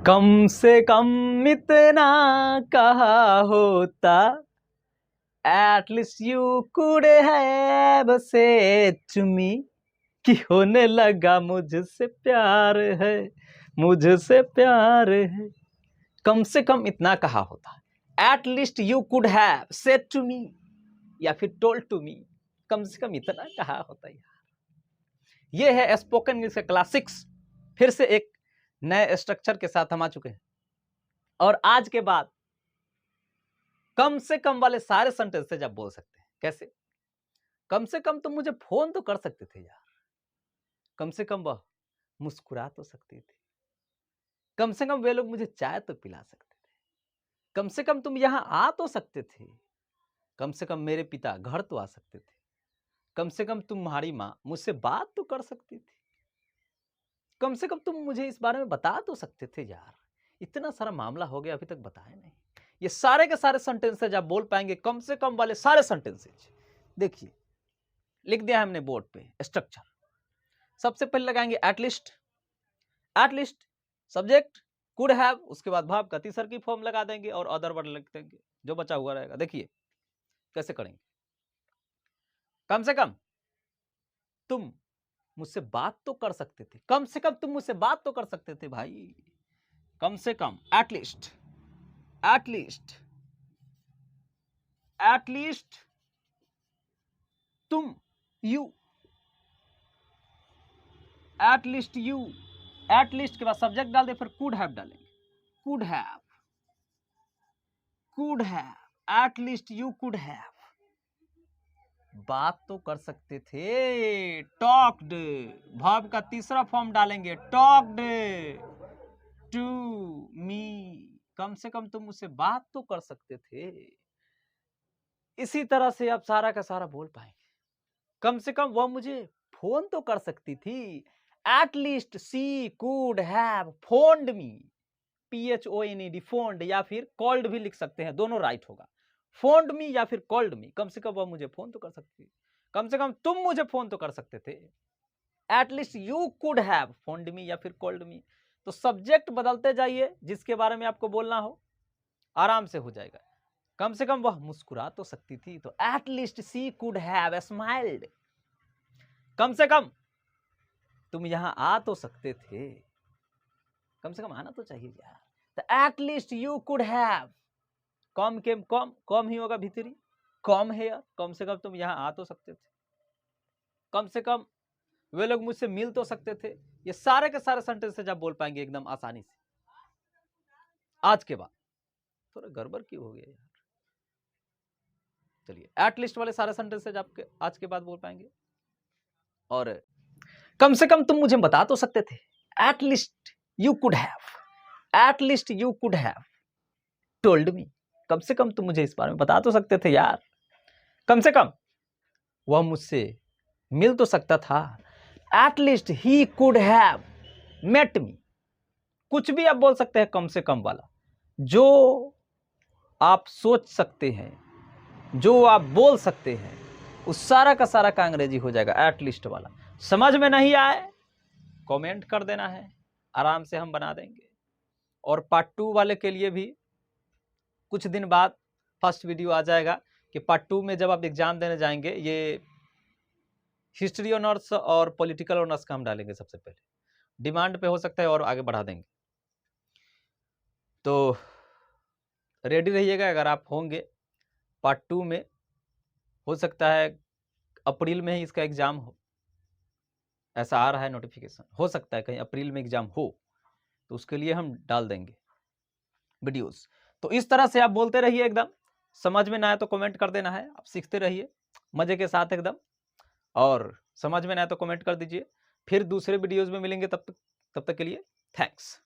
कम से कम इतना कहा होता, at least you could have said to me कि होने लगा मुझसे प्यार है, मुझसे प्यार है। कम से कम इतना कहा होता, at least you could have said to me या फिर told to me, कम से कम इतना कहा होता यार। ये है स्पोकन इंग्लिश का क्लास 6। फिर से एक नए स्ट्रक्चर के साथ हम आ चुके हैं और आज के बाद कम से कम वाले सारे सेंटेंसेज आप बोल सकते हैं। कैसे? कम से कम तुम मुझे फोन तो कर सकते थे यार, कम से कम वह मुस्कुरा तो सकती थी, कम से कम वे लोग मुझे चाय तो पिला सकते थे, कम से कम तुम यहां आ तो सकते थे, कम से कम मेरे पिता घर तो आ सकते थे, कम से कम तुम्हारी माँ मुझसे बात तो कर सकती थी, कम से कम तुम मुझे इस बारे में बता तो सकते थे यार। इतना सारा मामला हो गया, अभी तक बताया नहीं। ये सारे के सारे सेंटेंसेज आप बोल पाएंगे, कम से कम वाले सारे सेंटेंसेज। देखिए लिख दिया हमने बोर्ड पे स्ट्रक्चर। सबसे पहले लगाएंगे at least, at least subject could have, उसके बाद भाव का तीसर की फॉर्म लगा देंगे और अदर वर्ड लिख देंगे, जो बचा हुआ रहेगा। देखिए कैसे करेंगे। कम से कम तुम मुझसे बात तो कर सकते थे, कम से कम तुम मुझसे बात तो कर सकते थे भाई, कम से कम एटलीस्ट, एटलीस्ट, एटलीस्ट तुम, यू, एटलीस्ट यू, एटलीस्ट के बाद सब्जेक्ट डाल दे, फिर कुड हैव डालेंगे, could have, could have, at least you could have, बात तो कर सकते थे, टॉक्ड, वर्ब का तीसरा फॉर्म डालेंगे, टॉक्ड टू मी, कम से कम तुम मुझसे बात तो कर सकते थे। इसी तरह से आप सारा का सारा बोल पाएंगे। कम से कम वह मुझे फोन तो कर सकती थी, at least she could have phoned me, PHONED phoned, या फिर कॉल्ड भी लिख सकते हैं, दोनों राइट होगा। फोन्ड मी या फिर कॉल्ड मी, कम से कम वह मुझे फोन तो कर सकती थी, कम से कम तुम मुझे फोन तो कर सकते थे। At least you could have phoned me या फिर कॉल्ड मी। तो सब्जेक्ट बदलते जाइए, जिसके बारे में आपको बोलना हो आराम से हो जाएगा। कम से कम वह मुस्कुरा तो सकती थी, तो at least she could have smiled, कम से कम तुम यहां आ तो सकते थे, कम से कम आना तो चाहिए यार। तो एटलीस्ट यू कुड हैव, कम के कम, कम ही होगा भीतरी, कम है, कम से कम तुम यहां आ तो सकते थे, कम से कम वे लोग मुझसे मिल तो सकते थे। ये सारे के सारे सेंटेंसेज आप बोल पाएंगे एकदम आसानी से। आज के बाद थोड़ा गड़बड़ क्यों हो गया यार। चलिए एटलीस्ट वाले सारे सेंटेंसेज आपके आज के बाद बोल पाएंगे। और कम से कम तुम मुझे बता तो सकते थे, at least you could have, at least you could have told me, कम से कम तुम मुझे इस बारे में बता तो सकते थे यार। कम से कम वह मुझसे मिल तो सकता था, at least he could have met me, कुछ भी आप बोल सकते हैं कम से कम वाला, जो आप सोच सकते हैं, जो आप बोल सकते हैं, उस सारा का सारा का अंग्रेजी हो जाएगा एटलीस्ट वाला। समझ में नहीं आए कमेंट कर देना है, आराम से हम बना देंगे। और पार्ट 2 वाले के लिए भी कुछ दिन बाद फर्स्ट वीडियो आ जाएगा कि पार्ट 2 में जब आप एग्जाम देने जाएंगे, ये हिस्ट्री ऑनर्स और पॉलिटिकल ऑनर्स का हम डालेंगे सबसे पहले, डिमांड पे हो सकता है और आगे बढ़ा देंगे। तो रेडी रहिएगा, अगर आप होंगे पार्ट 2 में, हो सकता है अप्रैल में ही इसका एग्जाम हो, ऐसा आ रहा है नोटिफिकेशन, हो सकता है कहीं अप्रैल में एग्जाम हो, तो उसके लिए हम डाल देंगे वीडियोस। तो इस तरह से आप बोलते रहिए, एकदम समझ में ना आए तो कमेंट कर देना है, आप सीखते रहिए मजे के साथ एकदम, और समझ में ना आए तो कमेंट कर दीजिए। फिर दूसरे वीडियोस में मिलेंगे, तब तक के लिए थैंक्स।